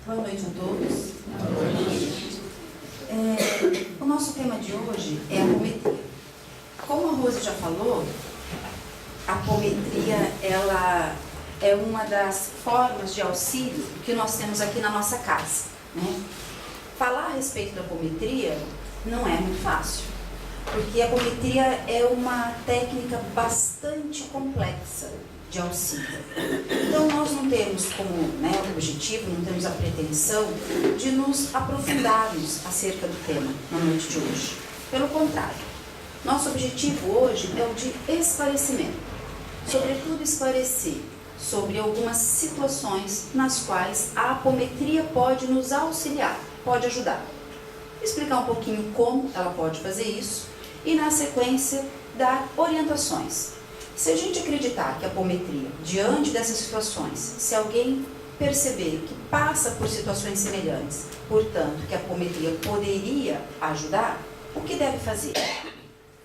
Boa noite a todos. O nosso tema de hoje é a apometria. Como a Rose já falou, a apometria ela é uma das formas de auxílio que nós temos aqui na nossa casa, né? Falar a respeito da apometria não é muito fácil, porque a apometria é uma técnica bastante complexa de auxílio. Então nós não temos como objetivo, não temos a pretensão de nos aprofundarmos acerca do tema na noite de hoje. Pelo contrário, nosso objetivo hoje é o de esclarecimento, sobretudo esclarecer sobre algumas situações nas quais a apometria pode nos auxiliar, pode ajudar. Explicar um pouquinho como ela pode fazer isso e, na sequência, dar orientações. Se a gente acreditar que a apometria, diante dessas situações, se alguém perceber que passa por situações semelhantes, portanto, que a apometria poderia ajudar, o que deve fazer?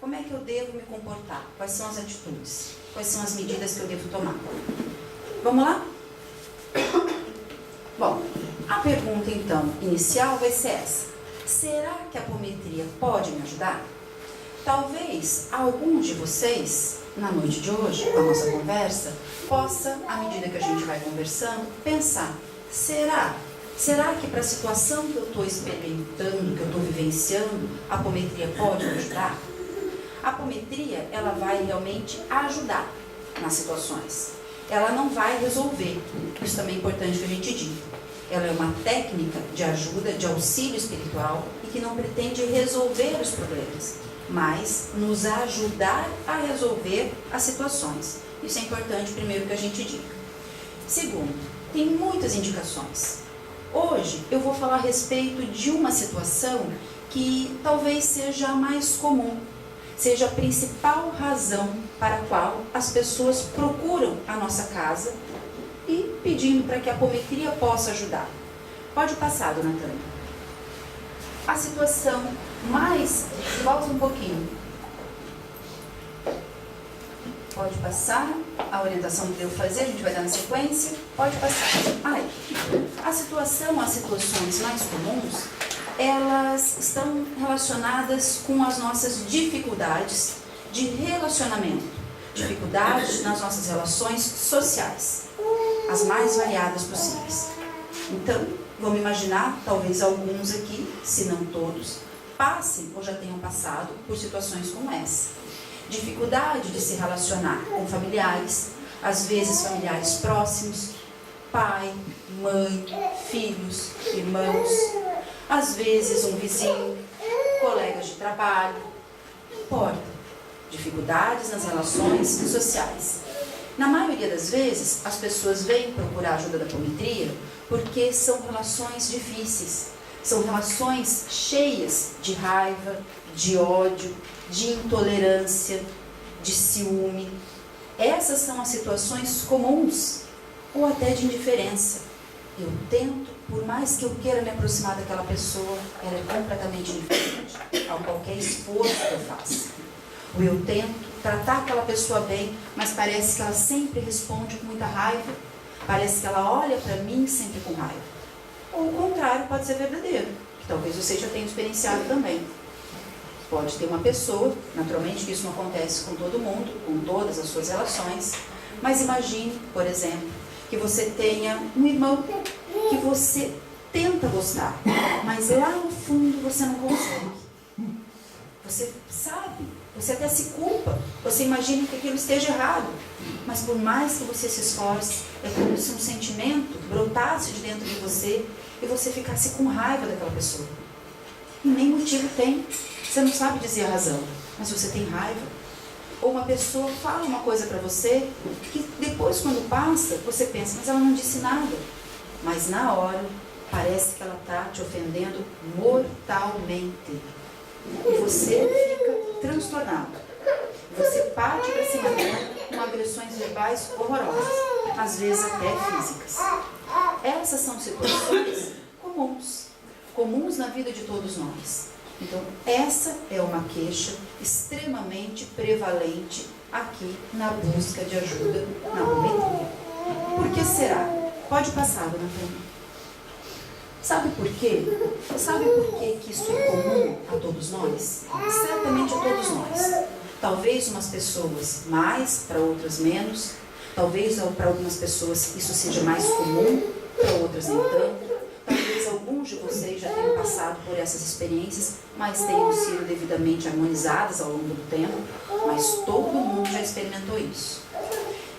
Como é que eu devo me comportar? Quais são as atitudes? Quais são as medidas que eu devo tomar? Vamos lá? Bom, a pergunta, então, inicial vai ser essa. Será que a apometria pode me ajudar? Talvez alguns de vocês, na noite de hoje, com a nossa conversa, possa, à medida que a gente vai conversando, pensar, será que para a situação que eu estou experimentando, que eu estou vivenciando, a apometria pode me ajudar? A apometria, ela vai realmente ajudar nas situações. Ela não vai resolver, isso também é importante que a gente diga. Ela é uma técnica de ajuda, de auxílio espiritual e que não pretende resolver os problemas, mas nos ajudar a resolver as situações. Isso é importante, primeiro, que a gente diga. Segundo, tem muitas indicações. Hoje eu vou falar a respeito de uma situação que talvez seja a mais comum, seja a principal razão para a qual as pessoas procuram a nossa casa e pedindo para que a apometria possa ajudar. Pode passar, dona Tânia. A situação mais... Volta um pouquinho. Pode passar. A orientação que eu fazer, a gente vai dar na sequência. Pode passar. As situações mais comuns, elas estão relacionadas com as nossas dificuldades de relacionamento, dificuldades nas nossas relações sociais, as mais variadas possíveis. Então, vamos imaginar, talvez alguns aqui, se não todos, passem ou já tenham passado por situações como essa. Dificuldade de se relacionar com familiares, às vezes familiares próximos, pai, mãe, filhos, irmãos, às vezes um vizinho, colegas de trabalho, não importa. Dificuldades nas relações sociais. Na maioria das vezes, as pessoas vêm procurar ajuda da apometria porque são relações difíceis, são relações cheias de raiva, de ódio, de intolerância, de ciúme. Essas são as situações comuns, ou até de indiferença. Eu tento, por mais que eu queira me aproximar daquela pessoa, ela é completamente indiferente a qualquer esforço que eu faça. Ou eu tento tratar aquela pessoa bem, mas parece que ela sempre responde com muita raiva, parece que ela olha para mim sempre com raiva. Ou o contrário pode ser verdadeiro, que talvez você já tenha experienciado também. Pode ter uma pessoa, naturalmente que isso não acontece com todo mundo, com todas as suas relações, mas imagine, por exemplo, que você tenha um irmão que você tenta gostar, mas lá no fundo você não consegue. Você sabe, você até se culpa, você imagina que aquilo esteja errado, mas por mais que você se esforce, é como se um sentimento brotasse de dentro de você e você ficasse com raiva daquela pessoa. E nem motivo tem, você não sabe dizer a razão, mas você tem raiva. Ou uma pessoa fala uma coisa para você que depois, quando passa, você pensa, mas ela não disse nada. Mas na hora, parece que ela está te ofendendo mortalmente. E você fica transtornado. Você parte para cima dela com agressões verbais horrorosas, às vezes até físicas. Essas são situações comuns na vida de todos nós. Então, essa é uma queixa extremamente prevalente aqui na busca de ajuda na apometria. Por que será? Pode passar, dona Tânia. Sabe por quê? Sabe por quê que isso é comum a todos nós? Certamente a todos nós. Talvez umas pessoas mais, para outras menos. Talvez para algumas pessoas isso seja mais comum, para outras nem tanto. Talvez alguns de vocês já tenham passado por essas experiências, mas tenham sido devidamente harmonizadas ao longo do tempo. Mas todo mundo já experimentou isso.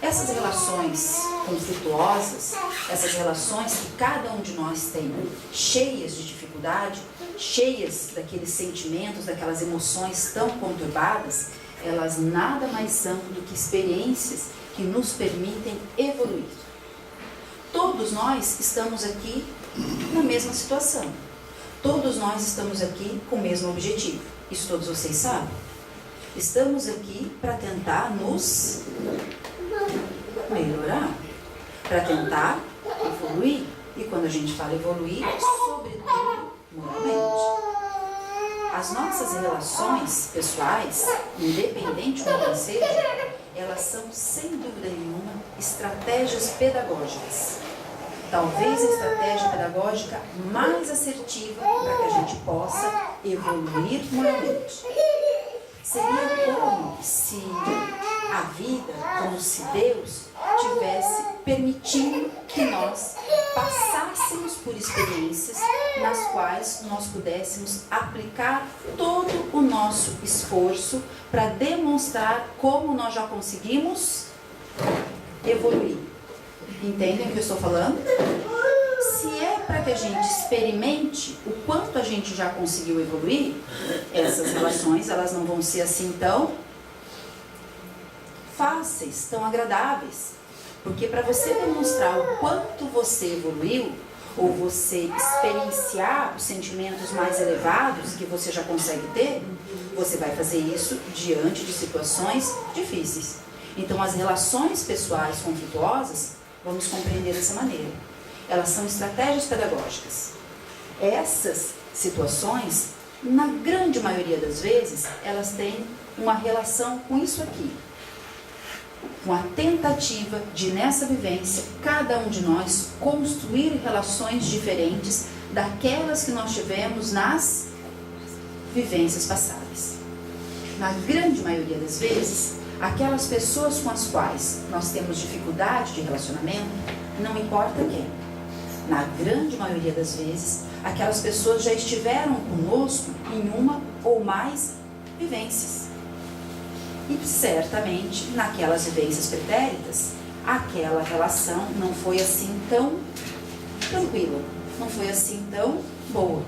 Essas relações conflituosas, essas relações que cada um de nós tem, cheias de dificuldade, cheias daqueles sentimentos, daquelas emoções tão conturbadas, elas nada mais são do que experiências que nos permitem evoluir. Todos nós estamos aqui na mesma situação. Todos nós estamos aqui com o mesmo objetivo. Isso todos vocês sabem. Estamos aqui para tentar nos melhorar, para tentar evoluir. E quando a gente fala evoluir, sobretudo moralmente. As nossas relações pessoais, independente como elas sejam, elas são, sem dúvida nenhuma, estratégias pedagógicas. Talvez a estratégia pedagógica mais assertiva para que a gente possa evoluir moralmente. Seria como se a vida, como se Deus tivesse permitindo que nós passássemos por experiências nas quais nós pudéssemos aplicar todo o nosso esforço para demonstrar como nós já conseguimos evoluir. Entendem o que eu estou falando? Se é para que a gente experimente o quanto a gente já conseguiu evoluir, essas relações elas não vão ser assim tão fáceis, tão agradáveis. Porque para você demonstrar o quanto você evoluiu, ou você experienciar os sentimentos mais elevados que você já consegue ter, você vai fazer isso diante de situações difíceis. Então as relações pessoais conflituosas, vamos compreender dessa maneira. Elas são estratégias pedagógicas. Essas situações, na grande maioria das vezes, elas têm uma relação com isso aqui. Com a tentativa de, nessa vivência, cada um de nós construir relações diferentes daquelas que nós tivemos nas vivências passadas. Na grande maioria das vezes, aquelas pessoas com as quais nós temos dificuldade de relacionamento, não importa quem. Na grande maioria das vezes, aquelas pessoas já estiveram conosco em uma ou mais vivências. E certamente, naquelas vivências pretéritas, aquela relação não foi assim tão tranquila, não foi assim tão boa.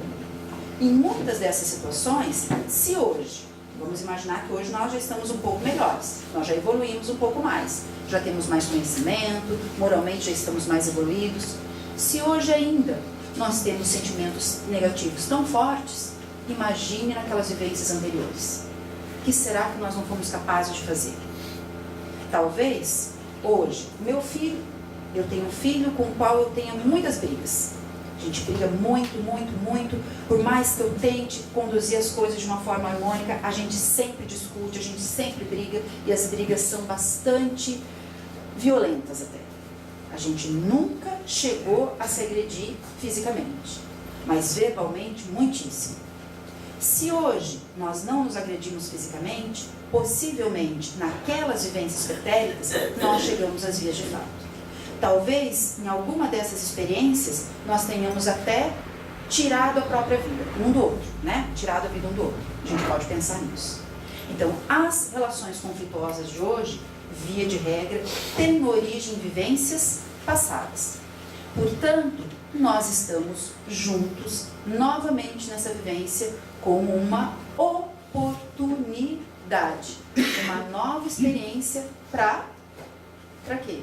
Em muitas dessas situações, se hoje, vamos imaginar que hoje nós já estamos um pouco melhores, nós já evoluímos um pouco mais, já temos mais conhecimento, moralmente já estamos mais evoluídos. Se hoje ainda nós temos sentimentos negativos tão fortes, imagine naquelas vivências anteriores. O que será que nós não fomos capazes de fazer? Talvez, hoje, meu filho, eu tenho um filho com o qual eu tenho muitas brigas. A gente briga muito, muito, muito. Por mais que eu tente conduzir as coisas de uma forma harmônica, a gente sempre discute, a gente sempre briga, e as brigas são bastante violentas até. A gente nunca chegou a se agredir fisicamente, mas verbalmente, muitíssimo. Se hoje nós não nos agredimos fisicamente, possivelmente naquelas vivências pretéritas nós chegamos às vias de fato. Talvez em alguma dessas experiências nós tenhamos até tirado a própria vida um do outro, né? Tirado a vida um do outro. A gente pode pensar nisso. Então, as relações conflituosas de hoje, via de regra, têm origem em vivências passadas. Portanto, nós estamos juntos novamente nessa vivência como uma oportunidade, uma nova experiência para quê?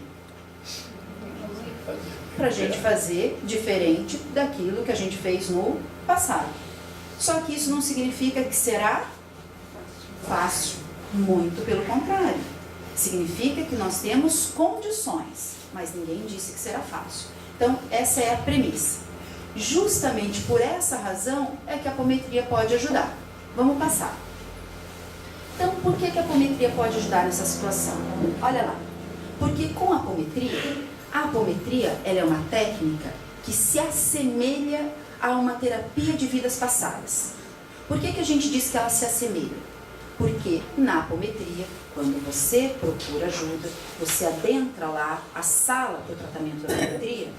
Para a gente fazer diferente daquilo que a gente fez no passado. Só que isso não significa que será fácil, muito pelo contrário. Significa que nós temos condições, mas ninguém disse que será fácil. Então, essa é a premissa. Justamente por essa razão é que a apometria pode ajudar. Vamos passar. Então, por que a apometria pode ajudar nessa situação? Olha lá. Porque com a apometria ela é uma técnica que se assemelha a uma terapia de vidas passadas. Por que a gente diz que ela se assemelha? Porque na apometria, quando você procura ajuda, você adentra lá a sala para o tratamento da apometria,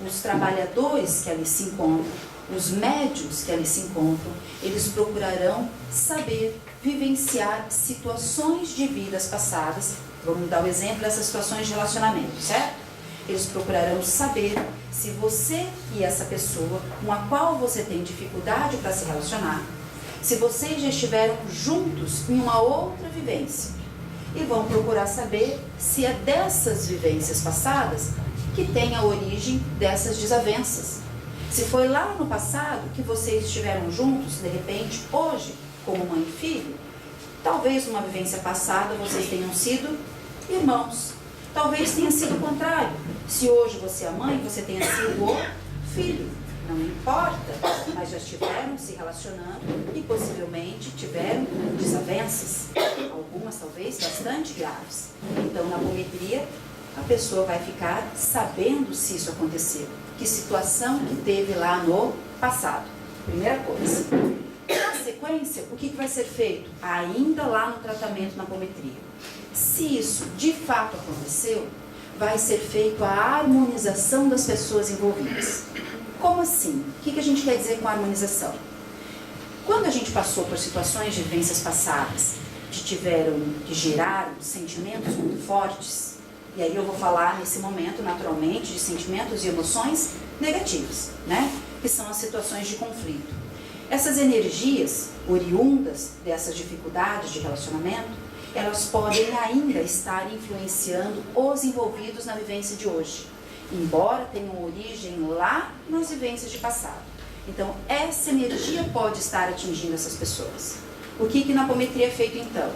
os trabalhadores que ali se encontram, os médiuns que ali se encontram, eles procurarão saber vivenciar situações de vidas passadas. Vamos dar o exemplo dessas situações de relacionamento, certo? Eles procurarão saber se você e essa pessoa com a qual você tem dificuldade para se relacionar, se vocês já estiveram juntos em uma outra vivência. E vão procurar saber se é dessas vivências passadas que tem a origem dessas desavenças. Se foi lá no passado que vocês estiveram juntos, de repente, hoje, como mãe e filho, talvez numa vivência passada vocês tenham sido irmãos. Talvez tenha sido o contrário. Se hoje você é a mãe, você tenha sido o filho. Não importa, mas já estiveram se relacionando e possivelmente tiveram desavenças. Algumas talvez bastante graves. Então, na apometria, a pessoa vai ficar sabendo se isso aconteceu. Que situação que teve lá no passado. Primeira coisa. Na sequência, o que vai ser feito? Ainda lá no tratamento na apometria. Se isso de fato aconteceu, vai ser feito a harmonização das pessoas envolvidas. Como assim? O que a gente quer dizer com harmonização? Quando a gente passou por situações de vivências passadas que geraram sentimentos muito fortes, e aí eu vou falar nesse momento, naturalmente, de sentimentos e emoções negativas, né? Que são as situações de conflito. Essas energias oriundas dessas dificuldades de relacionamento, elas podem ainda estar influenciando os envolvidos na vivência de hoje, embora tenham origem lá nas vivências de passado. Então, essa energia pode estar atingindo essas pessoas. O que na apometria é feito então?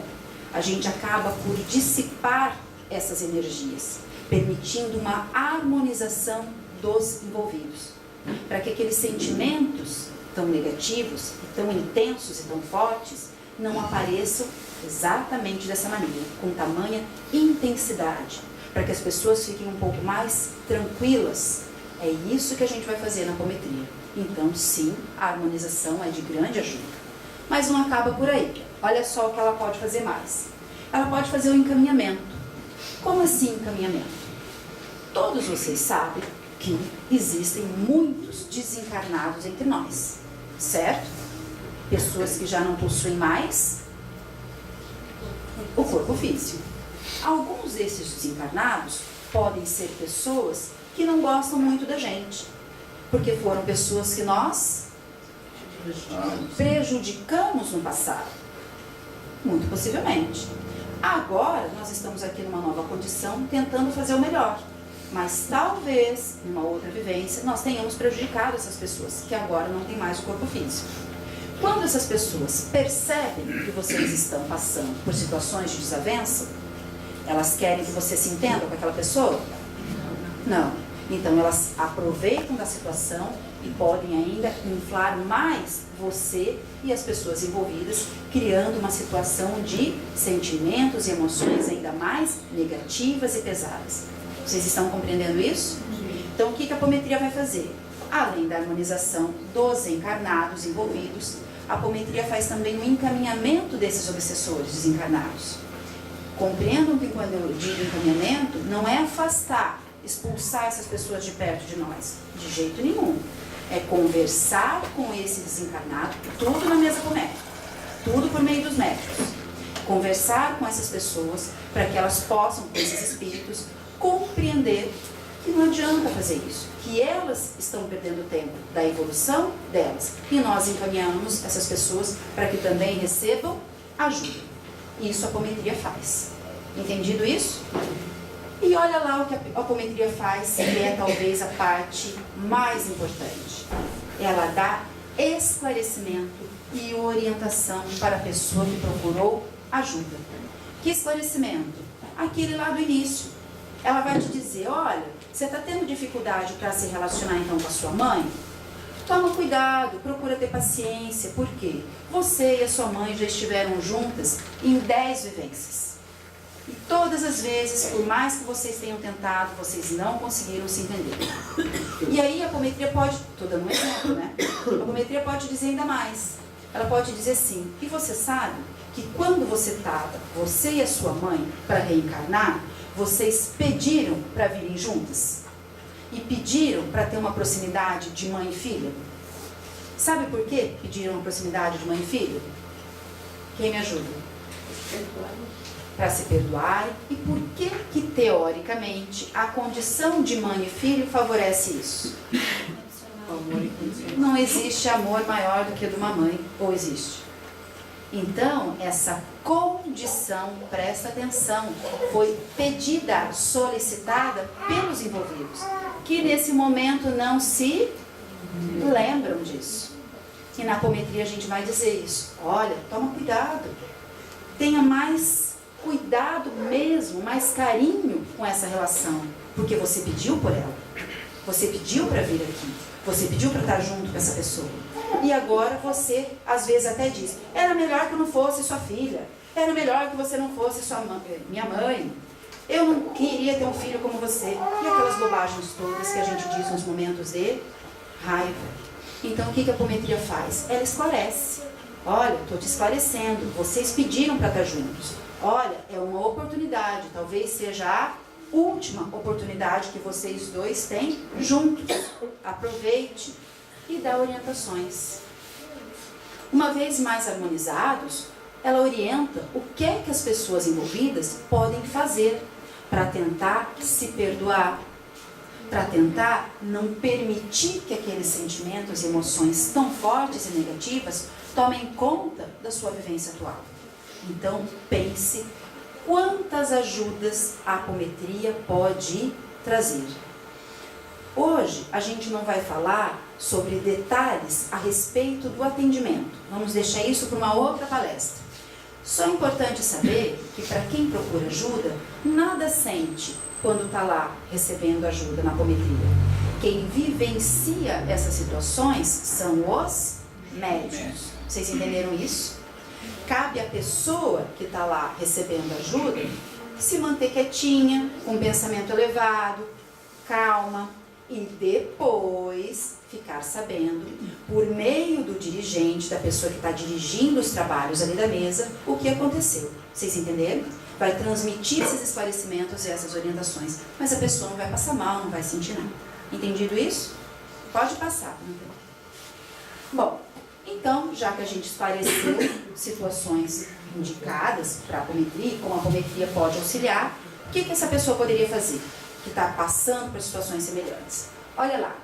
A gente acaba por dissipar essas energias, permitindo uma harmonização dos envolvidos, para que aqueles sentimentos tão negativos, tão intensos e tão fortes, não apareçam exatamente dessa maneira, com tamanha intensidade, para que as pessoas fiquem um pouco mais tranquilas. É isso que a gente vai fazer na apometria. Então, sim, a harmonização é de grande ajuda. Mas não acaba por aí. Olha só o que ela pode fazer mais. Ela pode fazer o encaminhamento. Como assim encaminhamento? Todos vocês sabem que existem muitos desencarnados entre nós, certo? Pessoas que já não possuem mais o corpo físico. Alguns desses desencarnados podem ser pessoas que não gostam muito da gente, porque foram pessoas que nós prejudicamos no passado. Muito possivelmente. Agora, nós estamos aqui numa nova condição, tentando fazer o melhor. Mas talvez, numa outra vivência, nós tenhamos prejudicado essas pessoas, que agora não têm mais o corpo físico. Quando essas pessoas percebem que vocês estão passando por situações de desavença, elas querem que você se entenda com aquela pessoa? Não. Então, elas aproveitam da situação e podem ainda inflar mais você e as pessoas envolvidas, criando uma situação de sentimentos e emoções ainda mais negativas e pesadas. Vocês estão compreendendo isso? Então, o que a apometria vai fazer? Além da harmonização dos encarnados envolvidos, a apometria faz também o encaminhamento desses obsessores desencarnados. Compreendam que quando eu digo encaminhamento, não é afastar, expulsar essas pessoas de perto de nós, de jeito nenhum. É conversar com esse desencarnado, tudo na mesa com o médico, tudo por meio dos médicos. Conversar com essas pessoas para que elas possam, com esses espíritos, compreender que não adianta fazer isso, que elas estão perdendo tempo da evolução delas e nós encaminhamos essas pessoas para que também recebam ajuda. Isso a apometria faz. Entendido isso? E olha lá o que a apometria faz, que é talvez a parte mais importante. Ela dá esclarecimento e orientação para a pessoa que procurou ajuda. Que esclarecimento? Aquele lá do início. Ela vai te dizer, olha, você está tendo dificuldade para se relacionar então com a sua mãe? Toma cuidado, procura ter paciência, porque você e a sua mãe já estiveram juntas em 10 vivências. E todas as vezes, por mais que vocês tenham tentado, vocês não conseguiram se entender. E aí a apometria pode, estou dando um exemplo, né? A apometria pode dizer ainda mais. Ela pode dizer assim, e você sabe que quando você estava, você e a sua mãe, para reencarnar, vocês pediram para virem juntas? E pediram para ter uma proximidade de mãe e filha? Sabe por que pediram uma proximidade de mãe e filha? Quem me ajuda? Para se perdoarem. E por que teoricamente, a condição de mãe e filho favorece isso? Não existe amor maior do que o de uma mãe, ou existe? Então, essa condição, presta atenção, foi pedida, solicitada pelos envolvidos, que nesse momento não se lembram disso. E na apometria a gente vai dizer isso. Olha, toma cuidado. Tenha mais cuidado mesmo, mais carinho com essa relação. Porque você pediu por ela. Você pediu para vir aqui. Você pediu para estar junto com essa pessoa. E agora você, às vezes, até diz, era melhor que eu não fosse sua filha. Era melhor que você não fosse minha mãe. Eu não queria ter um filho como você. E aquelas bobagens todas que a gente diz nos momentos de raiva. Então, o que a apometria faz? Ela esclarece. Olha, estou te esclarecendo. Vocês pediram para estar juntos. Olha, é uma oportunidade. Talvez seja a última oportunidade que vocês dois têm juntos. Aproveite e dá orientações. Uma vez mais harmonizados, ela orienta o que é que as pessoas envolvidas podem fazer para tentar se perdoar, para tentar não permitir que aqueles sentimentos e emoções tão fortes e negativas tomem conta da sua vivência atual. Então, pense quantas ajudas a apometria pode trazer. Hoje, a gente não vai falar sobre detalhes a respeito do atendimento. Vamos deixar isso para uma outra palestra. Só é importante saber que para quem procura ajuda, nada sente quando está lá recebendo ajuda na apometria. Quem vivencia essas situações são os médiuns. Vocês entenderam isso? Cabe à pessoa que está lá recebendo ajuda se manter quietinha, com um pensamento elevado, calma, e depois ficar sabendo, por meio do dirigente, da pessoa que está dirigindo os trabalhos ali da mesa, o que aconteceu. Vocês entenderam? Vai transmitir esses esclarecimentos e essas orientações, mas a pessoa não vai passar mal, não vai sentir nada. Entendido isso? Pode passar. Bom, então, já que a gente esclareceu situações indicadas para a apometria, como a apometria pode auxiliar, o que essa pessoa poderia fazer que está passando por situações semelhantes? Olha lá,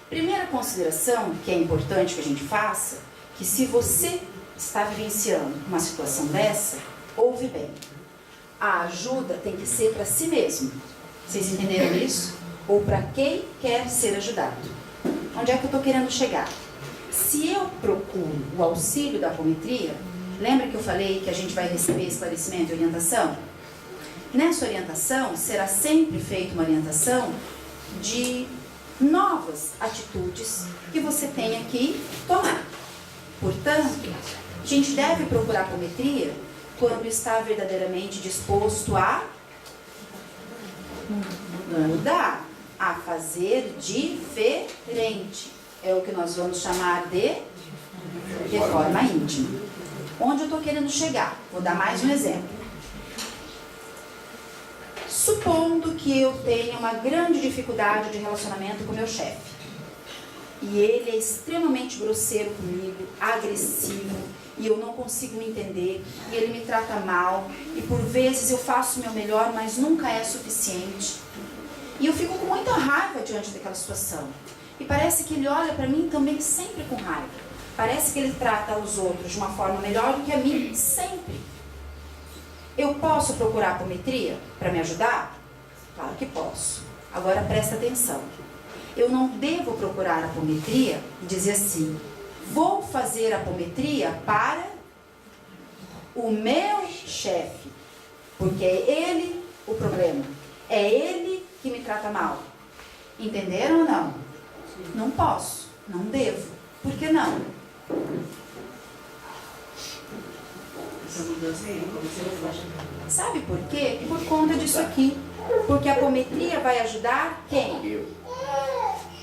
primeira consideração que é importante que a gente faça, que se você está vivenciando uma situação dessa, ouve bem. A ajuda tem que ser para si mesmo. Vocês entenderam isso? Ou para quem quer ser ajudado. Onde é que eu estou querendo chegar? Se eu procuro o auxílio da apometria, lembra que eu falei que a gente vai receber esclarecimento e orientação? Nessa orientação, será sempre feita uma orientação de novas atitudes que você tenha que tomar. Portanto, a gente deve procurar a apometria quando está verdadeiramente disposto a mudar, a fazer diferente. É o que nós vamos chamar de reforma íntima. Onde eu estou querendo chegar? Vou dar mais um exemplo. Supondo que eu tenha uma grande dificuldade de relacionamento com meu chefe. E ele é extremamente grosseiro comigo, agressivo, e eu não consigo me entender, e ele me trata mal, e por vezes eu faço o meu melhor, mas nunca é suficiente. E eu fico com muita raiva diante daquela situação. E parece que ele olha para mim também sempre com raiva. Parece que ele trata os outros de uma forma melhor do que a mim, sempre. Eu posso procurar a apometria para me ajudar? Claro que posso. Agora presta atenção. Eu não devo procurar a apometria e dizer assim, vou fazer a apometria para o meu chefe, porque é ele o problema. É ele que me trata mal. Entenderam ou não? Não posso, não devo. Por que não? Sabe por quê? Por conta disso aqui. Porque a apometria vai ajudar quem?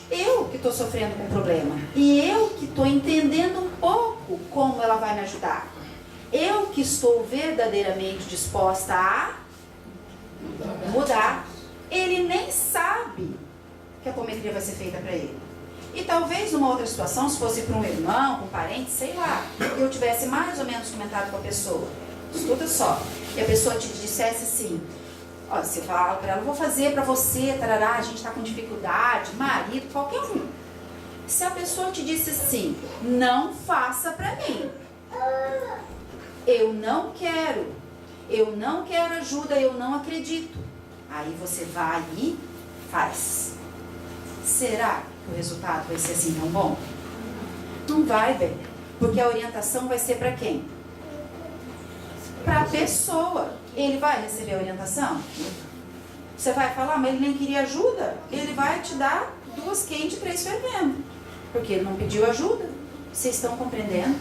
Eu que estou sofrendo com o problema. E eu que estou entendendo um pouco como ela vai me ajudar. Eu que estou verdadeiramente disposta a mudar. Ele nem sabe que a apometria vai ser feita para ele. E talvez numa outra situação, se fosse para um irmão, para um parente, sei lá, eu tivesse mais ou menos comentado com a pessoa. Escuta só. E a pessoa te dissesse assim, ó, você fala para ela, vou fazer para você, tarará, a gente está com dificuldade, marido, qualquer um. Se a pessoa te disse assim, não faça para mim. Eu não quero ajuda, eu não acredito. Aí você vai e faz. Será que o resultado vai ser assim tão bom? Não vai, bem. Porque a orientação vai ser para quem? Para a pessoa. Ele vai receber a orientação? Você vai falar, mas ele nem queria ajuda? Ele vai te dar 2 quentes e 3 fervendo. Porque ele não pediu ajuda. Vocês estão compreendendo?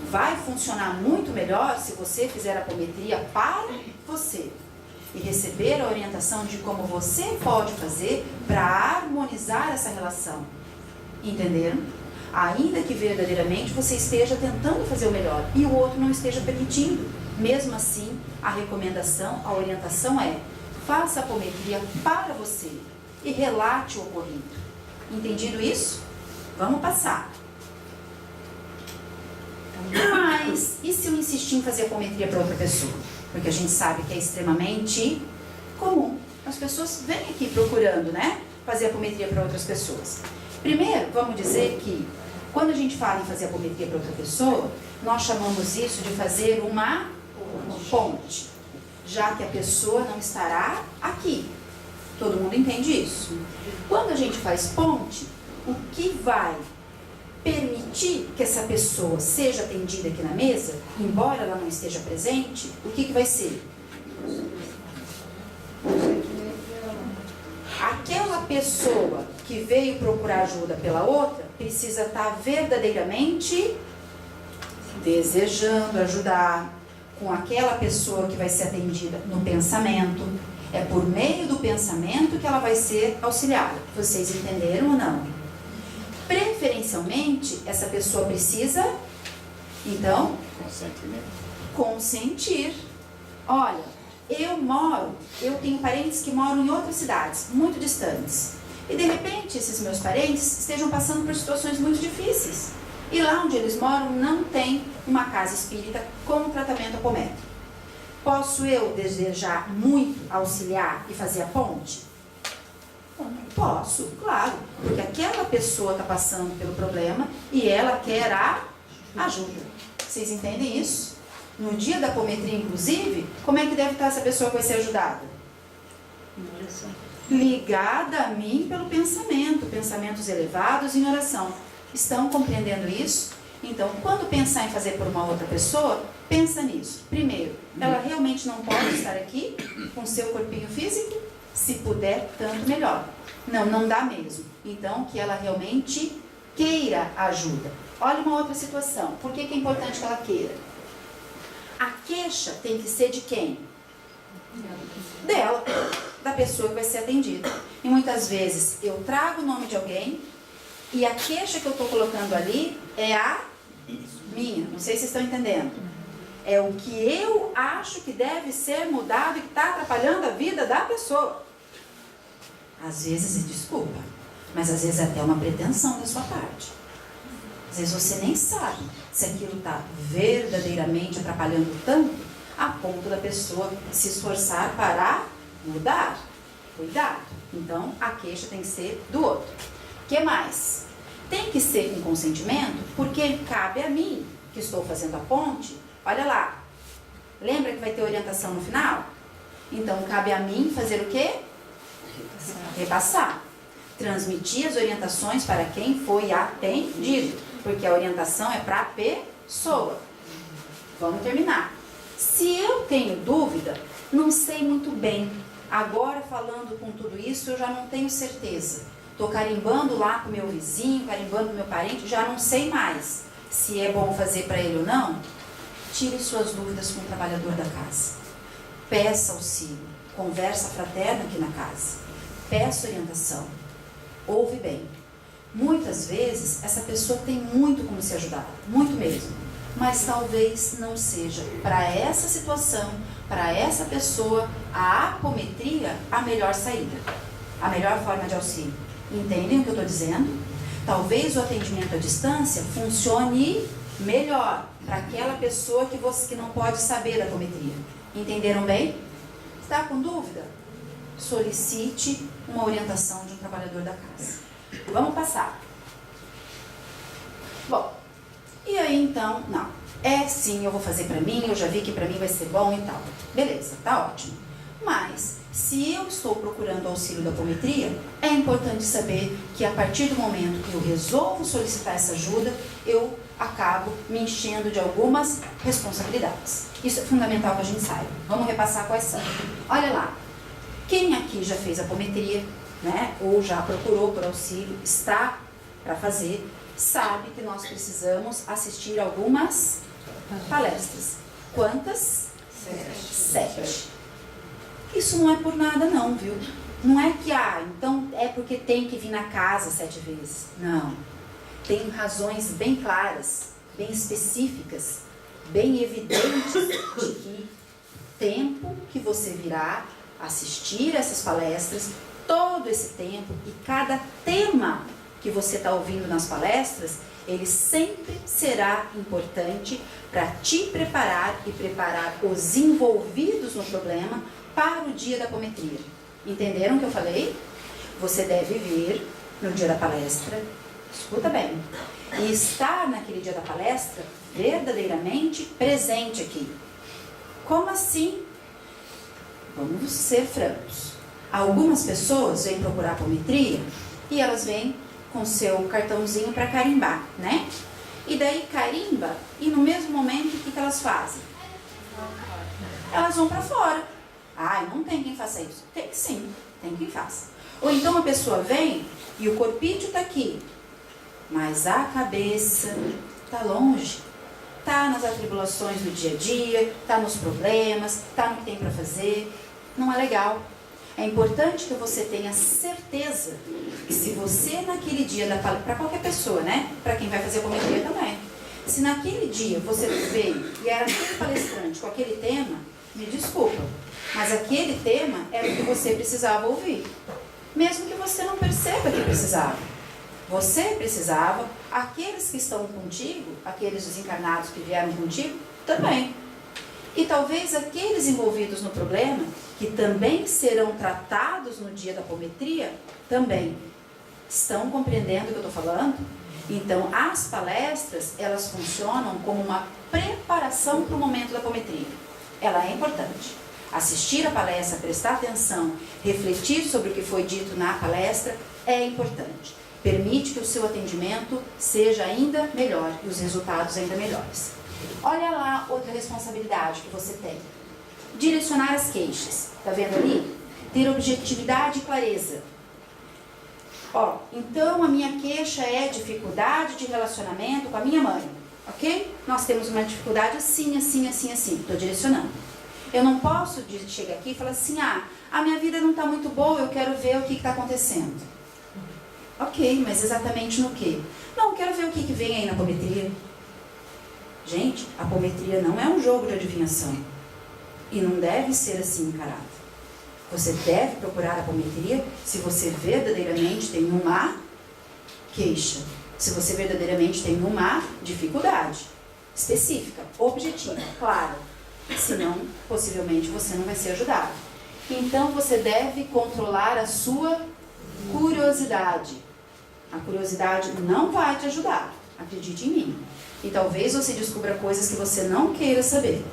Vai funcionar muito melhor se você fizer a apometria para você e receber a orientação de como você pode fazer para harmonizar essa relação. Entenderam? Ainda que verdadeiramente você esteja tentando fazer o melhor e o outro não esteja permitindo. Mesmo assim, a recomendação, a orientação é: faça a apometria para você e relate o ocorrido. Entendido isso? Vamos passar. Mas, e se eu insistir em fazer apometria para outra pessoa? Porque a gente sabe que é extremamente comum. As pessoas vêm aqui procurando, né? Fazer apometria para outras pessoas. Primeiro, vamos dizer que quando a gente fala em fazer apometria para outra pessoa, nós chamamos isso de fazer uma ponte. Já que a pessoa não estará aqui. Todo mundo entende isso. Quando a gente faz ponte, o que vai permitir que essa pessoa seja atendida aqui na mesa, embora ela não esteja presente, o que vai ser? Aquela pessoa que veio procurar ajuda pela outra precisa estar verdadeiramente desejando ajudar com aquela pessoa que vai ser atendida no pensamento. É por meio do pensamento que ela vai ser auxiliada. Vocês entenderam ou não? Preferencialmente, essa pessoa precisa, então, consentir. Olha, eu tenho parentes que moram em outras cidades, muito distantes. E de repente, esses meus parentes estejam passando por situações muito difíceis. E lá onde eles moram não tem uma casa espírita com tratamento apométrico. Posso eu desejar muito auxiliar e fazer a ponte? Posso, claro, porque aquela pessoa está passando pelo problema e ela quer a ajuda. Vocês entendem isso? No dia da apometria, inclusive, como é que deve estar essa pessoa que vai ser ajudada? Ligada a mim pelo pensamento, pensamentos elevados em oração. Estão compreendendo isso? Então, quando pensar em fazer por uma outra pessoa, pensa nisso. Primeiro, ela realmente não pode estar aqui com seu corpinho físico? Se puder, tanto melhor. Não dá mesmo. Então, que ela realmente queira ajuda. Olha uma outra situação. Por que é importante que ela queira? A queixa tem que ser de quem? Dela, da pessoa que vai ser atendida. E muitas vezes eu trago o nome de alguém e a queixa que eu estou colocando ali é a minha. Não sei se vocês estão entendendo. É o que eu acho que deve ser mudado e que está atrapalhando a vida da pessoa. Às vezes, desculpa, mas às vezes é até uma pretensão da sua parte. Às vezes você nem sabe se aquilo está verdadeiramente atrapalhando tanto a ponto da pessoa se esforçar para mudar. Cuidado. Então, a queixa tem que ser do outro. O que mais? Tem que ser com consentimento, porque cabe a mim, que estou fazendo a ponte. Olha lá. Lembra que vai ter orientação no final? Então, cabe a mim fazer o quê? Repassar. Transmitir as orientações para quem foi atendido. Porque a orientação é para a pessoa. Vamos terminar. Se eu tenho dúvida, não sei muito bem. Agora, falando com tudo isso, eu já não tenho certeza. Estou carimbando lá com o meu vizinho, carimbando com o meu parente, já não sei mais se é bom fazer para ele ou não. tire suas dúvidas com o trabalhador da casa. Peça auxílio, conversa fraterna aqui na casa. Peça orientação. Ouve bem. Muitas vezes, essa pessoa tem muito como se ajudar, muito mesmo. Mas talvez não seja, para essa situação, para essa pessoa, a apometria a melhor saída, a melhor forma de auxílio. Entendem o que eu estou dizendo? Talvez o atendimento à distância funcione melhor para aquela pessoa que não pode saber da apometria. Entenderam bem? Está com dúvida? Solicite uma orientação de um trabalhador da casa. Vamos passar. Bom, e aí então, não. Sim, eu vou fazer para mim, eu já vi que para mim vai ser bom e tal. Beleza, tá ótimo. Mas, se eu estou procurando auxílio da apometria, é importante saber que a partir do momento que eu resolvo solicitar essa ajuda, eu acabo me enchendo de algumas responsabilidades. Isso é fundamental que a gente saiba. Vamos repassar quais são. Olha lá, quem aqui já fez apometria, né, ou já procurou por auxílio, está para fazer, sabe que nós precisamos assistir algumas palestras. Quantas? 7. Isso não é por nada não, viu? Não é que, então é porque tem que vir na casa 7 vezes. Não. Tem razões bem claras, bem específicas, bem evidentes de que tempo que você virá assistir essas palestras, todo esse tempo e cada tema que você está ouvindo nas palestras, ele sempre será importante para te preparar e preparar os envolvidos no problema para o dia da apometria. Entenderam o que eu falei? Você deve vir no dia da palestra, escuta bem, e estar naquele dia da palestra verdadeiramente presente aqui. Como assim? Vamos ser francos. Algumas pessoas vêm procurar apometria e elas vêm com seu cartãozinho para carimbar, né? E daí carimba e no mesmo momento o que elas fazem? Elas vão para fora. Não tem quem faça isso. Tem sim, tem quem faça. Ou então a pessoa vem e o corpício está aqui, mas a cabeça está longe. Está nas atribulações do dia a dia, está nos problemas, está no que tem para fazer. Não é legal. É importante que você tenha certeza que se você naquele dia, para qualquer pessoa, né? Para quem vai fazer apometria também. Se naquele dia você veio e era aquele palestrante com aquele tema, me desculpa, mas aquele tema era o que você precisava ouvir. Mesmo que você não perceba que precisava. Você precisava, aqueles que estão contigo, aqueles desencarnados que vieram contigo, também. E talvez aqueles envolvidos no problema, que também serão tratados no dia da apometria, também. Estão compreendendo o que eu estou falando? Então, as palestras, elas funcionam como uma preparação para o momento da apometria. Ela é importante. Assistir a palestra, prestar atenção, refletir sobre o que foi dito na palestra é importante. Permite que o seu atendimento seja ainda melhor e os resultados ainda melhores. Olha lá outra responsabilidade que você tem. Direcionar as queixas. Tá vendo ali? Ter objetividade e clareza. Então a minha queixa é dificuldade de relacionamento com a minha mãe. Ok? Nós temos uma dificuldade assim, assim, assim, assim. Estou direcionando. Eu não posso chegar aqui e falar assim, a minha vida não está muito boa, eu quero ver o que está acontecendo. Ok, mas exatamente no quê? Não, quero ver o que vem aí na apometria. Gente, a apometria não é um jogo de adivinhação. E não deve ser assim encarado. Você deve procurar a apometria se você verdadeiramente tem uma queixa. Se você verdadeiramente tem uma dificuldade específica, objetiva, clara. Senão, possivelmente, você não vai ser ajudado. Então, você deve controlar a sua curiosidade. A curiosidade não vai te ajudar. Acredite em mim. E talvez você descubra coisas que você não queira saber.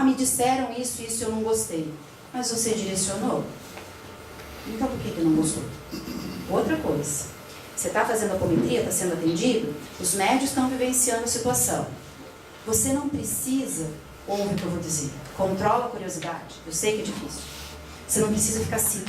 Me disseram isso e eu não gostei. Mas você direcionou? Então por que não gostou? Outra coisa. Você está fazendo apometria, está sendo atendido, os médios estão vivenciando a situação. Você não precisa, ouve o que eu vou dizer, controla a curiosidade. Eu sei que é difícil. Você não precisa ficar assim.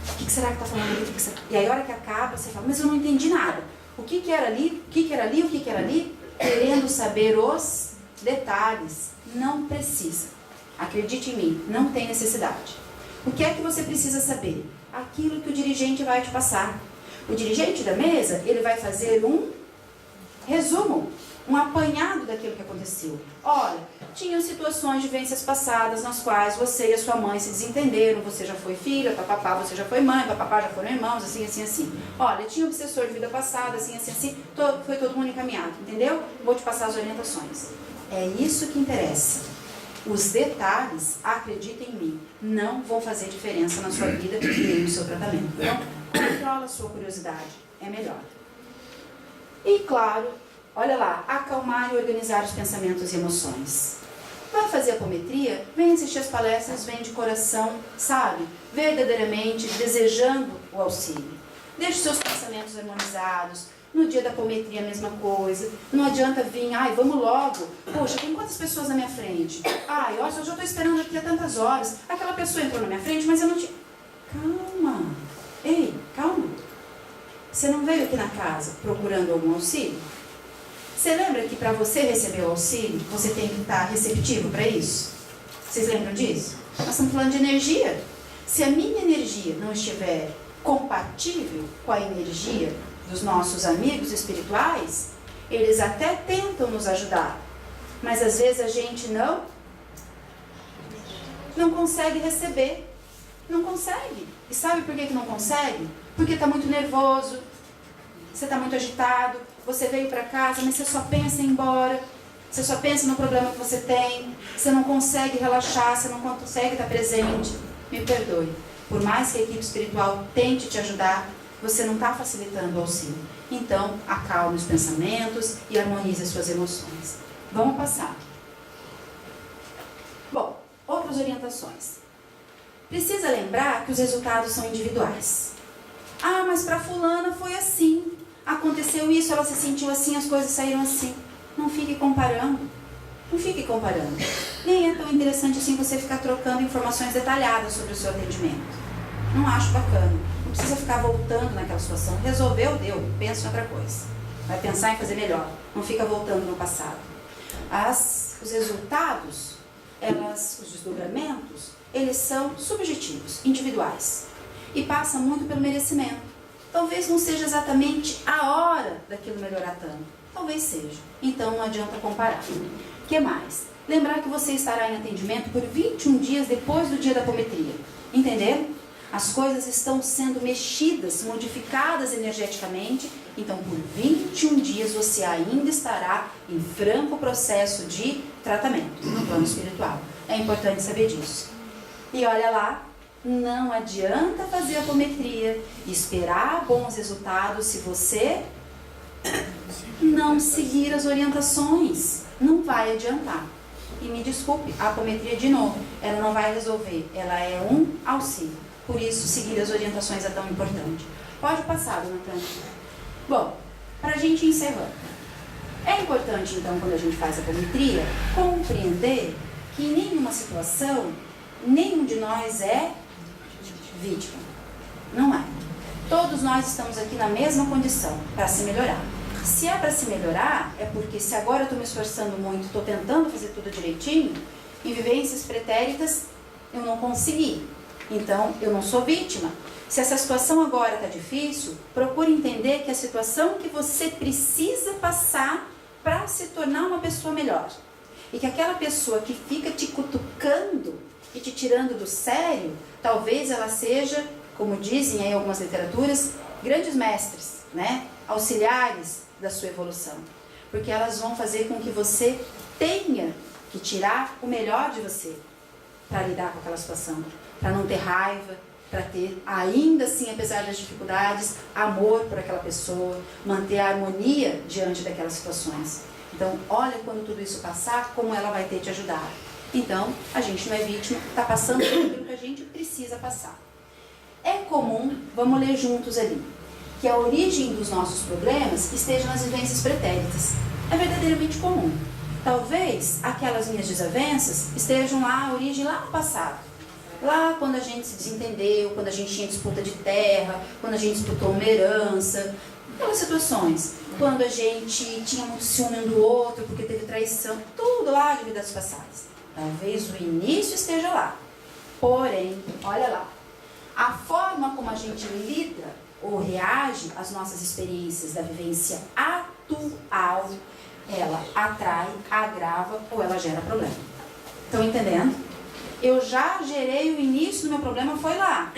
O que será que está falando ali? E aí a hora que acaba, você fala, mas eu não entendi nada. O que era ali? O que era ali? O que era ali? querendo saber os detalhes. Não precisa. Acredite em mim, não tem necessidade. O que é que você precisa saber? Aquilo que o dirigente vai te passar. O dirigente da mesa, ele vai fazer um resumo, um apanhado daquilo que aconteceu. Olha, tinham situações de vivências passadas nas quais você e a sua mãe se desentenderam, você já foi filha, papapá, você já foi mãe, papapá já foram irmãos, assim, assim, assim. Olha, tinha obsessor de vida passada, assim, assim, assim, foi todo mundo encaminhado, entendeu? Vou te passar as orientações. É isso que interessa. Os detalhes, acreditem em mim, não vão fazer diferença na sua vida e nem no seu tratamento. Então, controla a sua curiosidade, é melhor. E claro, olha lá, acalmar e organizar os pensamentos e emoções. Vai fazer apometria? Vem assistir as palestras, vem de coração, sabe? Verdadeiramente desejando o auxílio. Deixe seus pensamentos harmonizados. No dia da apometria a mesma coisa. Não adianta vir, ai, vamos logo. Poxa, tem quantas pessoas na minha frente? Ai, olha, eu já estou esperando aqui há tantas horas. Aquela pessoa entrou na minha frente, mas eu não tinha... Calma. Ei, calma. Você não veio aqui na casa procurando algum auxílio? Você lembra que para você receber o auxílio, você tem que estar receptivo para isso? Vocês lembram disso? Nós estamos falando de energia. Se a minha energia não estiver compatível com a energia dos nossos amigos espirituais, eles até tentam nos ajudar, mas às vezes a gente não consegue receber. Não consegue. E sabe por que não consegue? Porque está muito nervoso, você está muito agitado, você veio para casa, mas você só pensa em ir embora, você só pensa no problema que você tem, você não consegue relaxar, você não consegue estar presente. Me perdoe, por mais que a equipe espiritual tente te ajudar, você não está facilitando o auxílio. Então, acalme os pensamentos e harmonize as suas emoções. Vamos passar. Bom, outras orientações. Precisa lembrar que os resultados são individuais. Ah, mas para fulana foi assim. Aconteceu isso, ela se sentiu assim, as coisas saíram assim. Não fique comparando. Não fique comparando. Nem é tão interessante assim você ficar trocando informações detalhadas sobre o seu atendimento. Não acho bacana. Não precisa ficar voltando naquela situação. Resolveu, deu. Pensa em outra coisa. Vai pensar em fazer melhor. Não fica voltando no passado. Os resultados, os desdobramentos, eles são subjetivos, individuais. E passa muito pelo merecimento. Talvez não seja exatamente a hora daquilo melhorar tanto. Talvez seja. Então não adianta comparar. O que mais? Lembrar que você estará em atendimento por 21 dias depois do dia da apometria. Entenderam? As coisas estão sendo mexidas, modificadas energeticamente. Então por 21 dias você ainda estará em franco processo de tratamento no plano espiritual. É importante saber disso. E olha lá, não adianta fazer apometria e esperar bons resultados se você não seguir as orientações. Não vai adiantar. E me desculpe, a apometria, de novo, ela não vai resolver. Ela é um auxílio. Por isso, seguir as orientações é tão importante. Pode passar, dona Tânia. Bom, para a gente encerrar. É importante, então, quando a gente faz a apometria, compreender que em nenhuma situação, nenhum de nós é vítima. Não é. Todos nós estamos aqui na mesma condição, para se melhorar. Se é para se melhorar, é porque se agora eu estou me esforçando muito, estou tentando fazer tudo direitinho, em vivências pretéritas eu não consegui. Então, eu não sou vítima. Se essa situação agora está difícil, procure entender que a situação que você precisa passar para se tornar uma pessoa melhor. E que aquela pessoa que fica te cutucando e te tirando do sério, talvez ela seja, como dizem em algumas literaturas, grandes mestres, né? Auxiliares da sua evolução. Porque elas vão fazer com que você tenha que tirar o melhor de você para lidar com aquela situação. Para não ter raiva, para ter, ainda assim, apesar das dificuldades, amor por aquela pessoa, manter a harmonia diante daquelas situações. Então, olha quando tudo isso passar, como ela vai ter te ajudado. Então, a gente não é vítima, está passando por aquilo que a gente precisa passar. É comum, vamos ler juntos ali, que a origem dos nossos problemas esteja nas vivências pretéritas. É verdadeiramente comum. Talvez aquelas minhas desavenças estejam lá, a origem lá no passado. Lá quando a gente se desentendeu, quando a gente tinha disputa de terra, quando a gente disputou uma herança, Aquelas situações, quando a gente tinha muito ciúme um do outro, porque teve traição, tudo lá de vidas passadas. Talvez o início esteja lá. Porém, olha lá, a forma como a gente lida ou reage às nossas experiências da vivência atual, ela atrai, agrava ou ela gera problema. Estão entendendo? Eu já gerei o início do meu problema, foi lá.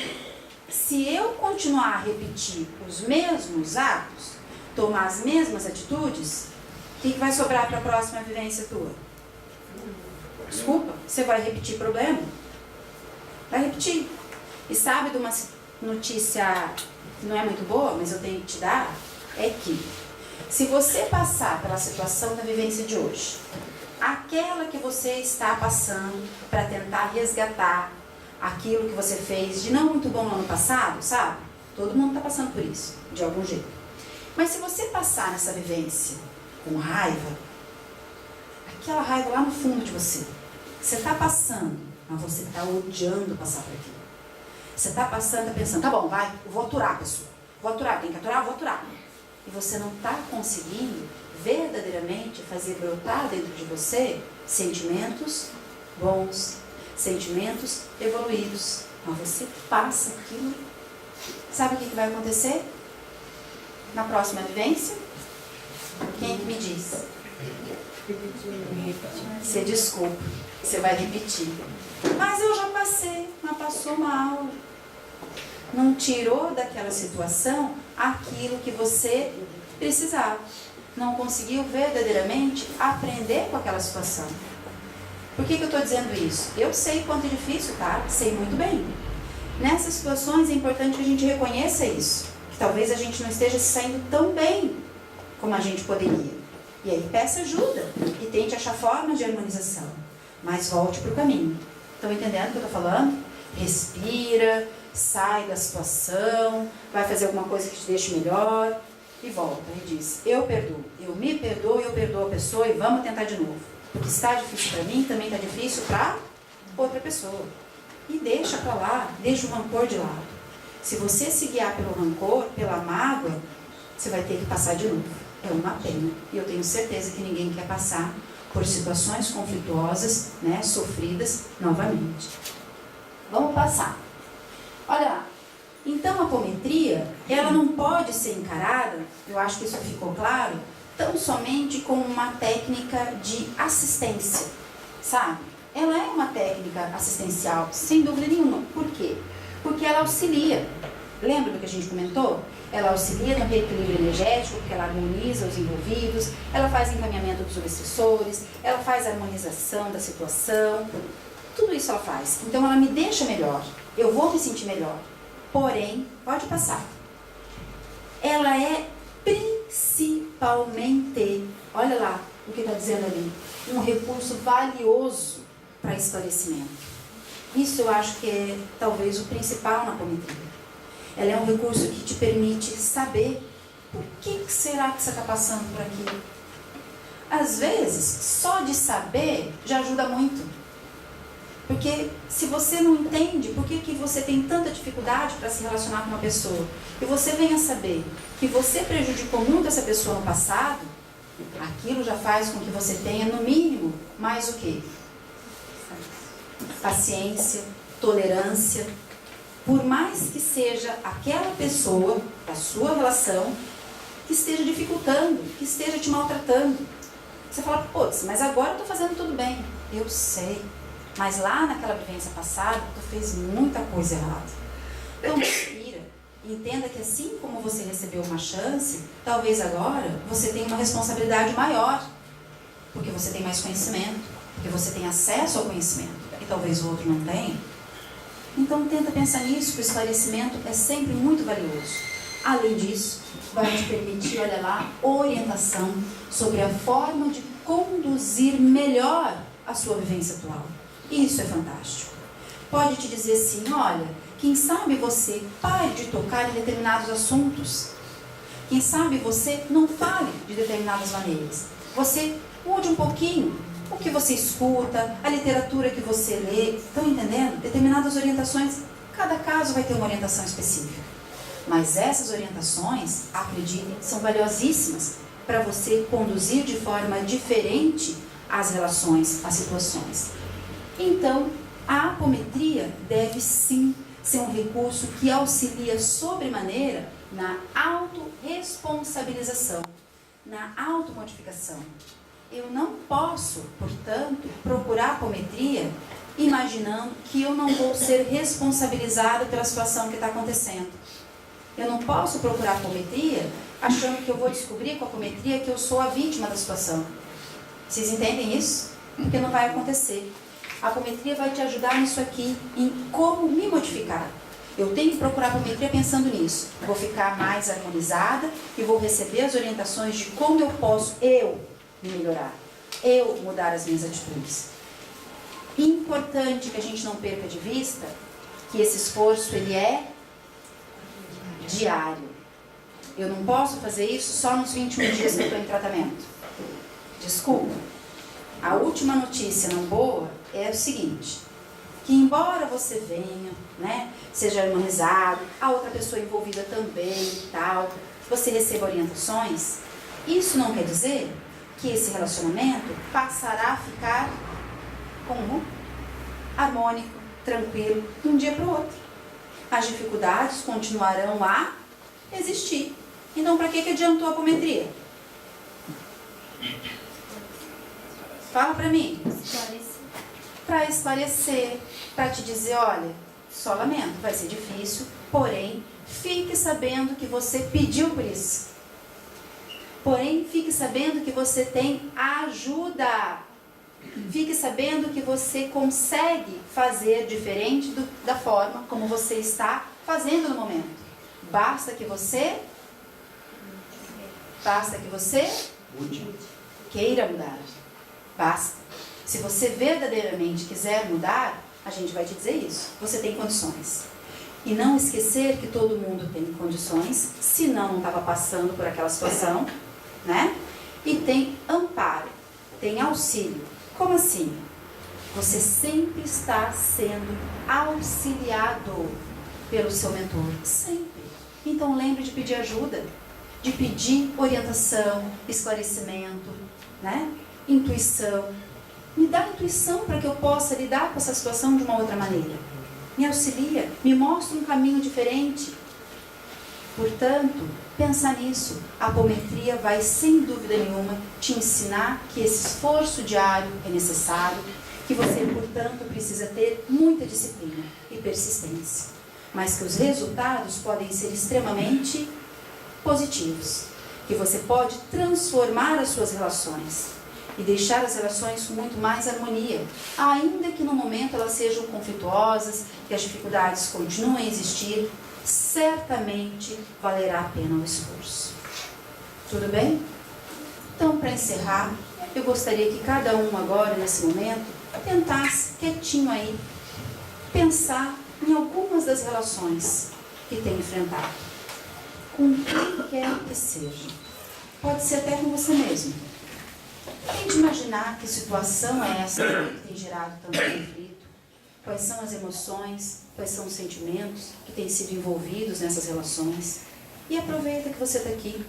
Se eu continuar a repetir os mesmos atos, tomar as mesmas atitudes, o que vai sobrar para a próxima vivência tua? Desculpa, você vai repetir problema? Vai repetir. E sabe de uma notícia que não é muito boa, mas eu tenho que te dar? É que, se você passar pela situação da vivência de hoje, aquela que você está passando para tentar resgatar aquilo que você fez de não muito bom no ano passado, sabe? Todo mundo está passando por isso, de algum jeito. Mas se você passar nessa vivência com raiva, aquela raiva lá no fundo de você, você está passando, mas você está odiando passar por aquilo. Você está passando, está pensando, tá bom, vai, eu vou aturar a pessoa. Vou aturar, tem que aturar, eu vou aturar. E você não está conseguindo verdadeiramente fazer brotar dentro de você sentimentos bons, sentimentos evoluídos. Mas você passa aquilo. Sabe o que vai acontecer? Na próxima vivência? Quem me diz? Você desculpa. Você vai repetir. Mas eu já passei, mas passou mal. Não tirou daquela situação aquilo que você precisava. Não conseguiu verdadeiramente aprender com aquela situação. Por que eu estou dizendo isso? Eu sei quanto é difícil, tá? Sei muito bem. Nessas situações é importante que a gente reconheça isso. Que talvez a gente não esteja se saindo tão bem como a gente poderia. E aí peça ajuda e tente achar formas de harmonização. Mas volte para o caminho. Estão entendendo o que eu estou falando? Respira, sai da situação, vai fazer alguma coisa que te deixe melhor e volta e diz, eu perdoo, eu me perdoo, eu perdoo a pessoa e vamos tentar de novo. Porque se está difícil para mim, também está difícil para outra pessoa. E deixa para lá, deixa o rancor de lado. Se você se guiar pelo rancor, pela mágoa, você vai ter que passar de novo. É uma pena. E eu tenho certeza que ninguém quer passar por situações conflituosas, né, sofridas novamente. Vamos passar. Olha lá. Então a apometria, ela não pode ser encarada, eu acho que isso ficou claro, tão somente como uma técnica de assistência, sabe? Ela é uma técnica assistencial, sem dúvida nenhuma. Por quê? Porque ela auxilia. Lembra do que a gente comentou? Ela auxilia no reequilíbrio energético, porque ela harmoniza os envolvidos, ela faz encaminhamento dos obsessores, ela faz harmonização da situação, tudo isso ela faz. Então ela me deixa melhor, eu vou me sentir melhor. Porém, pode passar. Ela é principalmente, olha lá o que está dizendo ali, um recurso valioso para esclarecimento. Isso eu acho que é talvez o principal na apometria. Ela é um recurso que te permite saber por que será que você está passando por aquilo. Às vezes, só de saber já ajuda muito. Porque se você não entende por que você tem tanta dificuldade para se relacionar com uma pessoa, e você venha saber que você prejudicou muito essa pessoa no passado, aquilo já faz com que você tenha, no mínimo, mais o quê? Paciência, tolerância. Por mais que seja aquela pessoa, a sua relação, que esteja dificultando, que esteja te maltratando. Você fala, putz, mas agora eu estou fazendo tudo bem. Eu sei. Mas lá naquela vivência passada, tu fez muita coisa errada. Então, respira. Entenda que assim como você recebeu uma chance, talvez agora você tenha uma responsabilidade maior. Porque você tem mais conhecimento. Porque você tem acesso ao conhecimento. E talvez o outro não tenha. Então, tenta pensar nisso, que o esclarecimento é sempre muito valioso. Além disso, vai te permitir, olha lá, orientação sobre a forma de conduzir melhor a sua vivência atual. Isso é fantástico. Pode te dizer assim, olha, quem sabe você pare de tocar em determinados assuntos. Quem sabe você não fale de determinadas maneiras. Você mude um pouquinho o que você escuta, a literatura que você lê. Estão entendendo? Determinadas orientações, cada caso vai ter uma orientação específica. Mas essas orientações, acreditem, são valiosíssimas para você conduzir de forma diferente as relações, as situações. Então, a apometria deve sim ser um recurso que auxilia sobremaneira na autorresponsabilização, na automodificação. Eu não posso, portanto, procurar apometria imaginando que eu não vou ser responsabilizada pela situação que está acontecendo. Eu não posso procurar apometria achando que eu vou descobrir com a apometria que eu sou a vítima da situação. Vocês entendem isso? Porque não vai acontecer. A apometria vai te ajudar nisso aqui, em como me modificar. Eu tenho que procurar a apometria pensando nisso. Vou ficar mais harmonizada e vou receber as orientações de como eu posso, me melhorar. Eu mudar as minhas atitudes. Importante que a gente não perca de vista que esse esforço, ele é diário. Eu não posso fazer isso só nos 21 dias que eu estou em tratamento. Desculpa. A última notícia não boa é o seguinte, que embora você venha, né, seja harmonizado, a outra pessoa envolvida também e tal, você receba orientações, isso não quer dizer que esse relacionamento passará a ficar como harmônico, tranquilo, de um dia para o outro. As dificuldades continuarão a existir. Então, para que adiantou a apometria? Fala para mim. Para esclarecer, para te dizer, olha, só lamento, vai ser difícil, porém, fique sabendo que você pediu por isso. Porém, fique sabendo que você tem ajuda. Fique sabendo que você consegue fazer diferente da forma como você está fazendo no momento. Basta que você queira mudar. Basta. Se você verdadeiramente quiser mudar, a gente vai te dizer isso. Você tem condições. E não esquecer que todo mundo tem condições, senão não estava passando por aquela situação, né? E tem amparo, tem auxílio. Como assim? Você sempre está sendo auxiliado pelo seu mentor. Sempre. Então lembre de pedir ajuda, de pedir orientação, esclarecimento, né? Intuição. Me dá intuição para que eu possa lidar com essa situação de uma outra maneira. Me auxilia, me mostra um caminho diferente. Portanto, pensar nisso. A apometria vai, sem dúvida nenhuma, te ensinar que esse esforço diário é necessário, que você, portanto, precisa ter muita disciplina e persistência, mas que os resultados podem ser extremamente positivos, que você pode transformar as suas relações e deixar as relações com muito mais harmonia, ainda que no momento elas sejam conflituosas, que as dificuldades continuem a existir, certamente valerá a pena o esforço. Tudo bem? Então, para encerrar, eu gostaria que cada um agora, nesse momento, tentasse, quietinho aí, pensar em algumas das relações que tem enfrentado. Com quem quer que seja. Pode ser até com você mesmo. Tente imaginar que situação é essa que tem gerado tanto conflito. Quais são as emoções, quais são os sentimentos que têm sido envolvidos nessas relações. E aproveita que você está aqui.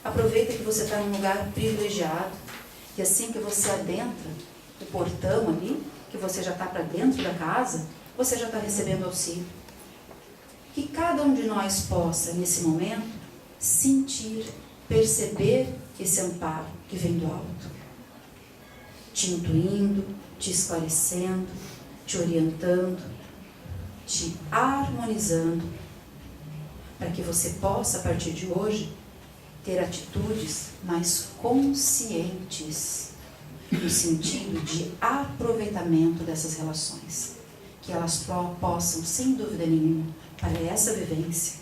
Aproveita que você está num lugar privilegiado. Que assim que você adentra o portão ali, que você já está para dentro da casa, você já está recebendo auxílio. Que cada um de nós possa, nesse momento, sentir, perceber esse amparo que vem do alto. Te intuindo, te esclarecendo, te orientando, te harmonizando, para que você possa, a partir de hoje, ter atitudes mais conscientes, no sentido de aproveitamento dessas relações, que elas possam, sem dúvida nenhuma, para essa vivência,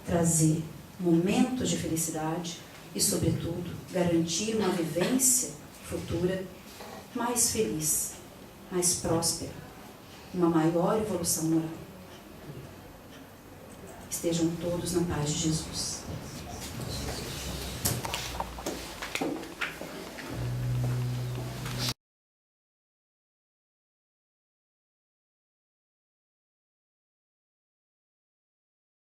trazer momentos de felicidade e, sobretudo, garantir uma vivência futura mais feliz, mais próspera, uma maior evolução moral. Estejam todos na paz de Jesus.